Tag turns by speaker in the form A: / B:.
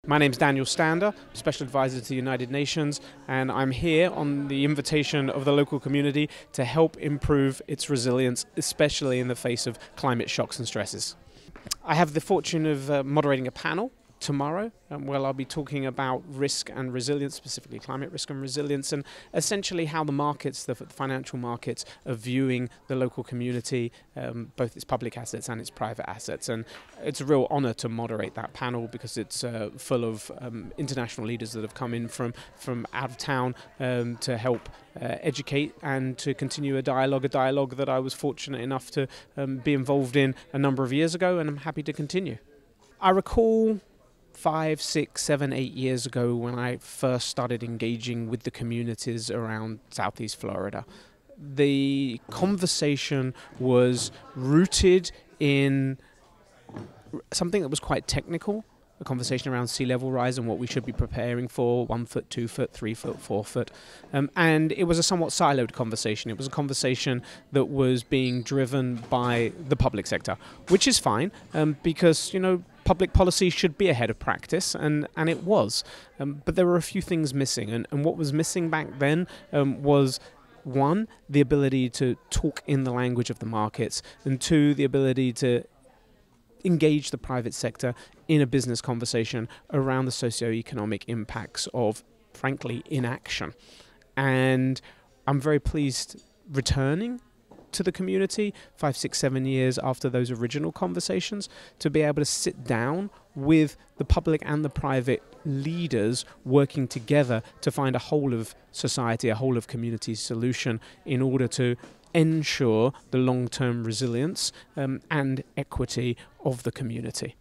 A: My name's Daniel Stander, Special Advisor to the United Nations, and I'm here on the invitation of the local community to help improve its resilience, especially in the face of climate shocks and stresses. I have the fortune of moderating a panel tomorrow where I'll be talking about risk and resilience, specifically climate risk and resilience, and essentially how the markets, the financial markets, are viewing the local community, both its public assets and its private assets. And it's a real honor to moderate that panel because it's full of international leaders that have come in from out of town to help educate and to continue a dialogue that I was fortunate enough to be involved in a number of years ago, and I'm happy to continue. I recall 5, 6, 7, 8 years ago when I first started engaging with the communities around Southeast Florida. The conversation was rooted in something that was quite technical, a conversation around sea level rise and what we should be preparing for, 1 foot, 2 foot, 3 foot, 4 foot. And it was a somewhat siloed conversation. It was a conversation that was being driven by the public sector, which is fine because, public policy should be ahead of practice, and it was. But there were a few things missing, and what was missing back then was, 1, the ability to talk in the language of the markets, and 2, the ability to engage the private sector in a business conversation around the socioeconomic impacts of, frankly, inaction. And I'm very pleased returning to the community 5, 6, 7 years after those original conversations to be able to sit down with the public and the private leaders working together to find a whole of society, a whole of community solution in order to ensure the long-term resilience and equity of the community.